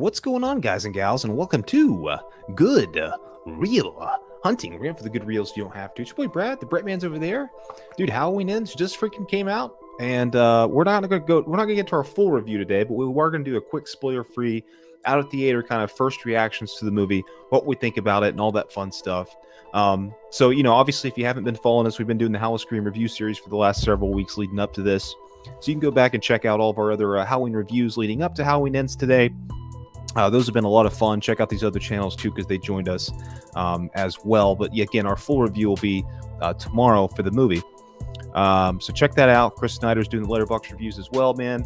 What's going on, guys and gals, and welcome to Good Real Hunting. We're in for the good reels. You don't have to. It's your boy Brad. The Brett man's over there, dude. Halloween Ends just freaking came out, and we're not gonna get to our full review today, but we are gonna do a quick spoiler-free, out of theater kind of first reactions to the movie, what we think about it, and all that fun stuff. So obviously, if you haven't been following us, we've been doing the HalloScream Review Series for the last several weeks leading up to this. So you can go back and check out all of our other Halloween reviews leading up to Halloween Ends today. Those have been a lot of fun. Check out these other channels too, because they joined us as well. But yeah, again, our full review will be tomorrow for the movie. So check that out. Chris Snyder's doing the Letterboxd reviews as well, man.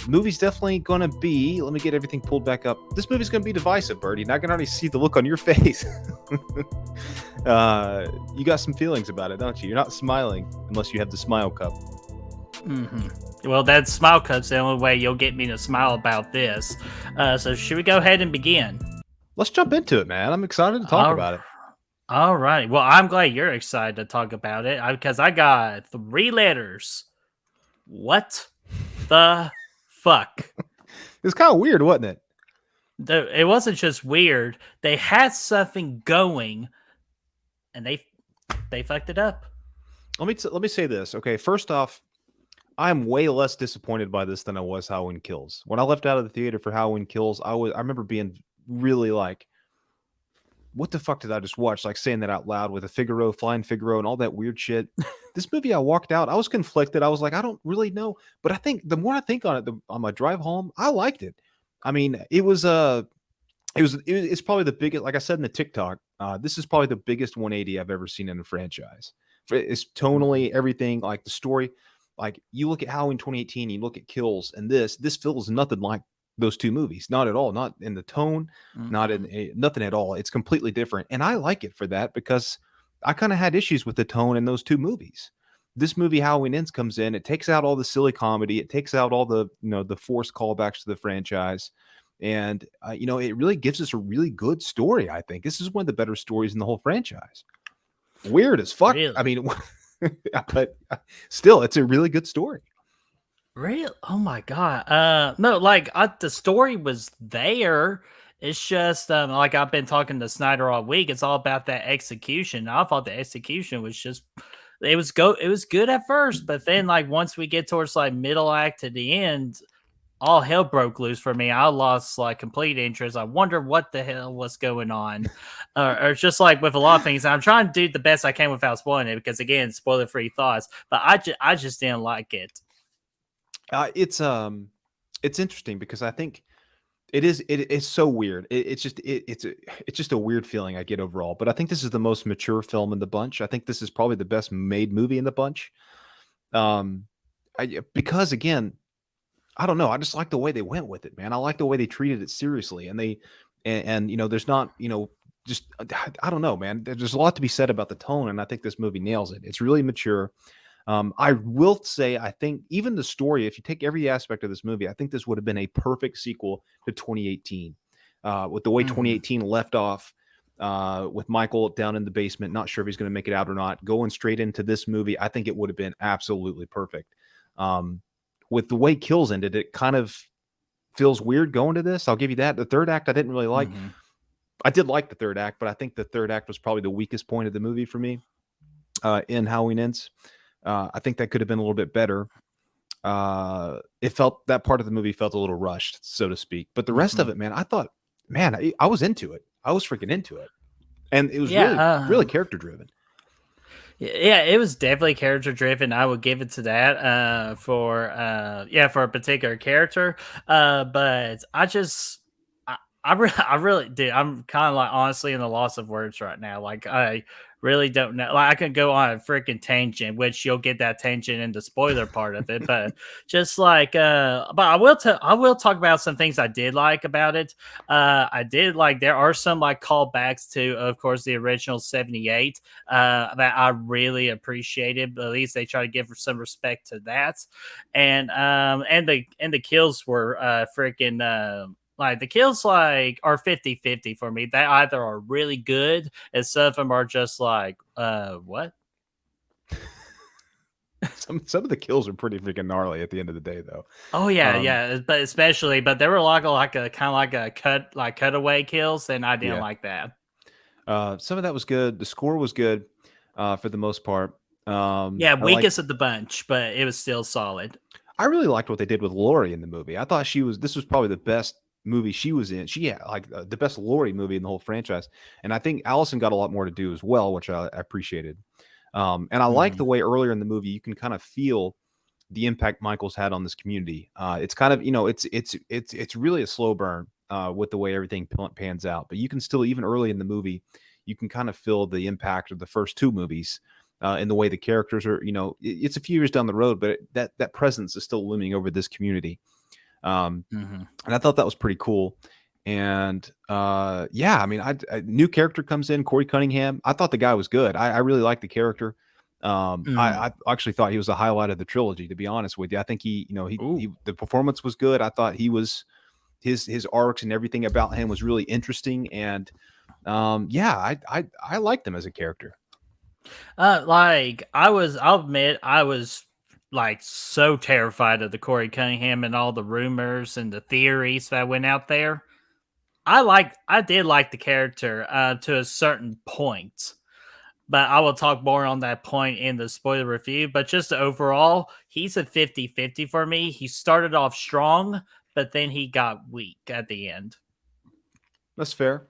Movie's definitely going to be, let me get everything pulled back up. This movie's going to be divisive, Birdie, and I can already see the look on your face. You got some feelings about it, don't you? You're not smiling unless you have the smile cup. Well, that smile cup's the only way you'll get me to smile about this. So should we go ahead and begin? Let's jump into it, man. I'm excited to talk about it. All right. Well, I'm glad you're excited to talk about it because I got 3 letters. What the fuck? It's kind of weird, wasn't it? It wasn't just weird. They had something going, and they fucked it up. Let me say this. Okay, first off, I'm way less disappointed by this than I was Halloween Kills. When I left out of the theater for Halloween Kills, I remember being really like, what the fuck did I just watch? Like saying that out loud with a flying Figaro and all that weird shit. This movie, I walked out, I was conflicted. I was like, I don't really know. But I think the more I think on it, on my drive home, I liked it. I mean, it's probably the biggest, like I said in the TikTok, this is probably the biggest 180 I've ever seen in a franchise. It's tonally everything, like the story. Like you look at Halloween 2018, you look at Kills, and this feels nothing like those two movies. Not at all. Not in the tone, not in nothing at all. It's completely different. And I like it for that because I kind of had issues with the tone in those two movies. This movie, Halloween Ends, comes in, it takes out all the silly comedy, it takes out all the, the forced callbacks to the franchise. And, it really gives us a really good story, I think. This is one of the better stories in the whole franchise. Weird as fuck. Really? I mean, but still, it's a really good story. Really? Oh my god. No, like the story was there. It's just like I've been talking to Snyder all week. It's all about that execution. I thought the execution was just it was good at first, but then like once we get towards like middle act to the end, all hell broke loose for me. I lost like complete interest. I wonder what the hell was going on. Or just like with a lot of things, I'm trying to do the best I can without spoiling it because again, spoiler free thoughts. But I just didn't like it. It's interesting because I think it's so weird. It's just a weird feeling I get overall. But I think this is the most mature film in the bunch. I think this is probably the best made movie in the bunch. Because again, I don't know. I just like the way they went with it, man. I like the way they treated it seriously, and there's not, just I don't know, man. There's a lot to be said about the tone, and I think this movie nails it. It's really mature. I will say, I think even the story, if you take every aspect of this movie, I think this would have been a perfect sequel to 2018. With the way 2018 left off, with Michael down in the basement, not sure if he's going to make it out or not, going straight into this movie, I think it would have been absolutely perfect. With the way Kills ended, it kind of feels weird going to this. I'll give you that. The third act, I didn't really like. I did like the third act, but I think the third act was probably the weakest point of the movie for me in Halloween Ends. I think that could have been a little bit better. That part of the movie felt a little rushed, so to speak. But the rest of it, man, I thought, man, I was into it. I was freaking into it. And it was really character driven. Yeah, it was definitely character driven. I would give it to that for a particular character. But I really do. I'm kind of like honestly in the loss of words right now. Like I really don't know. Like I can go on a freaking tangent, which you'll get that tangent in the spoiler part of it. But just like, but I will talk about some things I did like about it. I did like there are some like callbacks to, of course, the original '78 that I really appreciated. But at least they try to give some respect to that, and the kills were freaking. Like the kills like are 50-50 for me. They either are really good and some of them are just like, what? Some of the kills are pretty freaking gnarly at the end of the day, though. Oh yeah, Um, yeah, but especially, but there were like a kind of like a cutaway kills, and I didn't yeah, like that. some of that was good. The score was good for the most part. Yeah, I like. weakest of the bunch, but it was still solid. I really liked what they did with Lori in the movie. I thought she was. This was probably the best movie she was in. She had like the best Lori movie in the whole franchise, and I think Allison got a lot more to do as well, which I appreciated. And I like Hmm. the way earlier in the movie you can kind of feel the impact Michael's had on this community. It's kind of it's really a slow burn with the way everything pans out, but you can still even early in the movie you can kind of feel the impact of the first two movies. In the way the characters are, it's a few years down the road, but that presence is still looming over this community. Um, Hmm. and I thought that was pretty cool. And yeah, I mean, a new character comes in, Corey Cunningham. I thought the guy was good. I really liked the character. Hmm. I actually thought he was the highlight of the trilogy. To be honest with you, I think Ooh. the performance was good. I thought he was his arcs and everything about him was really interesting. And yeah, I liked him as a character. Like I'll admit, I was like so terrified of the Corey Cunningham and all the rumors and the theories that went out there. I did like the character to a certain point, but I will talk more on that point in the spoiler review. But just overall, he's a 50-50 for me. He started off strong, but then he got weak at the end. That's fair.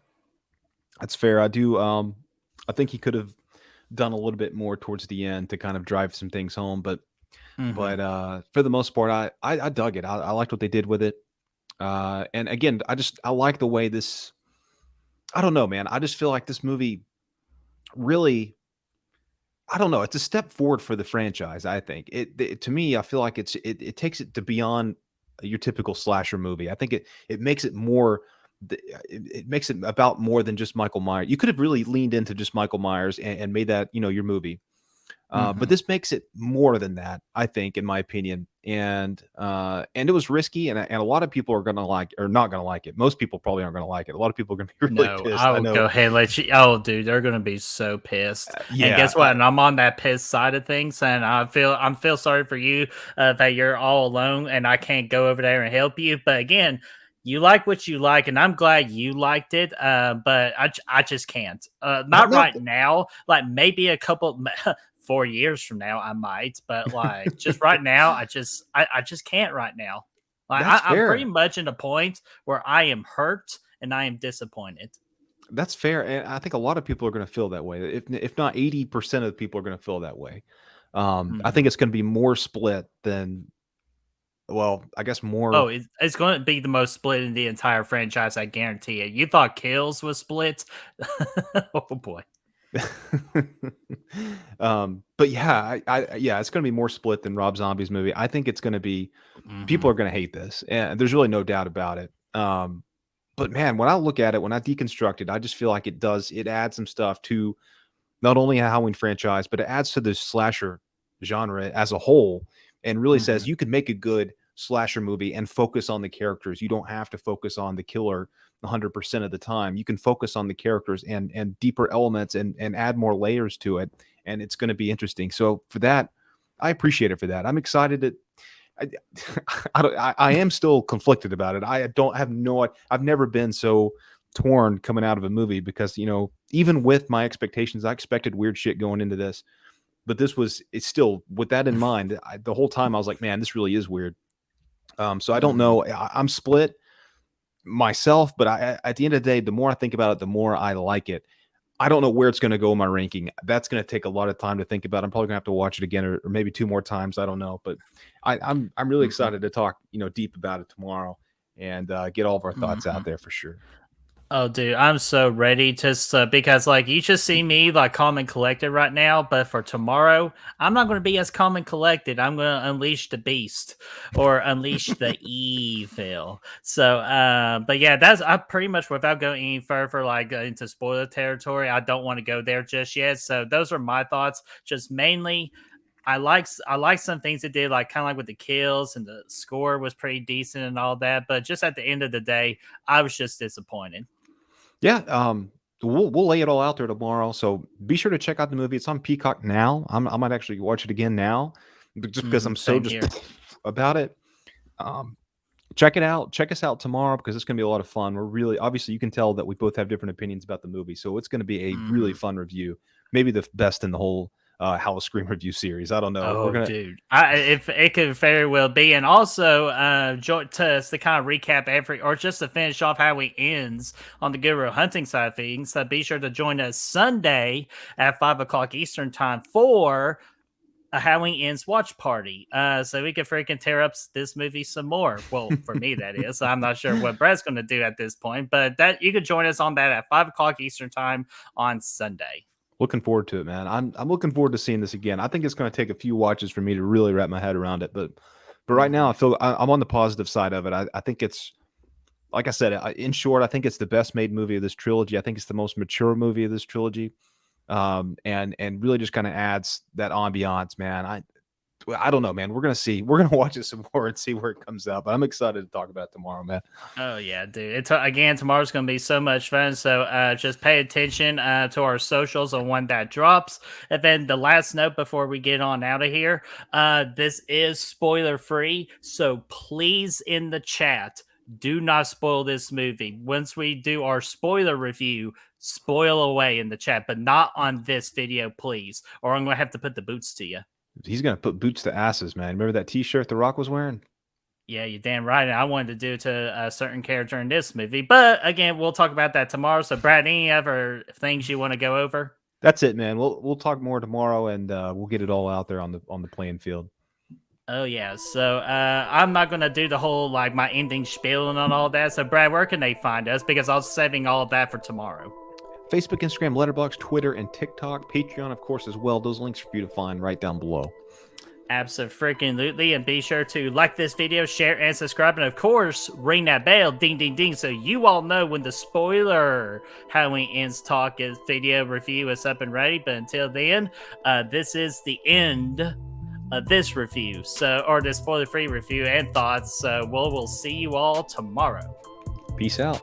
That's fair. I do. I think he could have done a little bit more towards the end to kind of drive some things home, but Hmm. for the most part, I dug it. I liked what they did with it. And again, I like the way this. I don't know, man. I just feel like this movie really. I don't know. It's a step forward for the franchise. I think to me. I feel like it takes it to beyond your typical slasher movie. I think it makes it more. It makes it about more than just Michael Myers. You could have really leaned into just Michael Myers and made that your movie. But Hmm. this makes it more than that, I think, in my opinion. And it was risky, and a lot of people are gonna like or not gonna like it. Most people probably aren't gonna like it. A lot of people are gonna be really No, pissed. I I will know. go ahead and let you. Oh, dude, they're gonna be so pissed. And Yeah, guess what? And I'm on that pissed side of things, and I'm feel sorry for you that you're all alone, and I can't go over there and help you. But again, you like what you like, and I'm glad you liked it. But I just can't. Not no. right now. Like maybe a couple. 4 years from now, I might, but like just right now, I just can't right now. Like That's I'm pretty fair. much in a point where I am hurt and I am disappointed. That's fair, and I think a lot of people are gonna feel that way. If not 80% of the people are gonna feel that way. I Mhm. think it's gonna be more split than well, I guess more. Oh, it's going to be the most split in the entire franchise. I guarantee it. You thought Kills was split? Oh boy. But yeah, yeah, it's gonna be more split than Rob Zombie's movie. I think it's gonna be people Hmm. are gonna hate this, and there's really no doubt about it. But man, when I look at it, when I deconstruct it, I just feel like it adds some stuff to not only a Halloween franchise, but it adds to the slasher genre as a whole, and really says Hmm. you could make a good slasher movie and focus on the characters. You don't have to focus on the killer 100% of the time. You can focus on the characters and deeper elements and add more layers to it, and it's going to be interesting. So for that, I appreciate it for that. I'm excited to I, I am still conflicted about it. I don't have no. I've never been so torn coming out of a movie because even with my expectations, I expected weird shit going into this, but it's still with that in mind. The whole time I was like, man, this really is weird. So I don't Hmm. know. I'm split myself, but at the end of the day, the more I think about it, the more I like it. I don't know where it's going to go in my ranking. That's going to take a lot of time to think about. I'm probably going to have to watch it again or maybe two more times. I don't know, but I'm really Hmm. excited to talk deep about it tomorrow and get all of our thoughts Hmm. out there for sure. Oh, dude, I'm so ready just because, like, you just see me like calm and collected right now, but for tomorrow, I'm not going to be as calm and collected. I'm going to unleash the beast or unleash the evil. So, but yeah, that's I pretty much without going any further, like into spoiler territory. I don't want to go there just yet. So those are my thoughts. Just mainly, I like some things it did, like kind of like with the kills and the score was pretty decent and all that. But just at the end of the day, I was just disappointed. Yeah, we'll lay it all out there tomorrow. So be sure to check out the movie. It's on Peacock now. I might actually watch it again now. just because I'm so Same just here. about it. Um, check it out. Check us out tomorrow because it's going to be a lot of fun. We're really, obviously, you can tell that we both have different opinions about the movie. So it's going to be a really fun review. Maybe the best in the whole HalloScream Review Series. I don't know. We're Oh, going to, dude, if it could very well be, and also to kind of recap or just to finish off how we ends on the Guru Hunting side of things. Be sure to join us Sunday at 5 o'clock Eastern time for a Halloween Ends watch party. So we can freaking tear up this movie some more. Well, for me, that is. I'm not sure what Brad's going to do at this point, but that you could join us on that at 5 o'clock Eastern time on Sunday. looking forward to it, man. I'm looking forward to seeing this again. I think it's going to take a few watches for me to really wrap my head around it, but right now I'm on the positive side of it. I think it's, like I said, in short, I think it's the best made movie of this trilogy. I think it's the most mature movie of this trilogy, and really just kind of adds that ambiance, man. I don't know, man. We're gonna see. We're gonna watch it some more and see where it comes out. But I'm excited to talk about it tomorrow, man. Oh yeah, dude. Again, tomorrow's gonna be so much fun. So just pay attention to our socials on when that drops. And then the last note before we get on out of here, this is spoiler free. So please, in the chat, do not spoil this movie. Once we do our spoiler review, spoil away in the chat, but not on this video, please. Or I'm gonna have to put the boots to you. He's gonna put boots to asses, man. Remember that T-shirt The Rock was wearing? Yeah, you're damn right. And I wanted to do it to a certain character in this movie. But again, we'll talk about that tomorrow. So, Brad, any other things you want to go over? That's it, man. We'll talk more tomorrow, and we'll get it all out there on the playing field. Oh, yeah. So, I'm not going to do the whole, like, my ending spiel and all that. So, Brad, where can they find us? Because I was saving all of that for tomorrow. Facebook, Instagram, Letterboxd, Twitter, and TikTok. Patreon, of course, as well. Those links are for you to find right down below. Absolutely. And be sure to like this video, share, and subscribe. And of course, ring that bell, ding, ding, ding, so you all know when the spoiler Halloween Ends talk is video review is up and ready. But until then, this is the end of this review. Or the spoiler-free review and thoughts. So we'll see you all tomorrow. Peace out.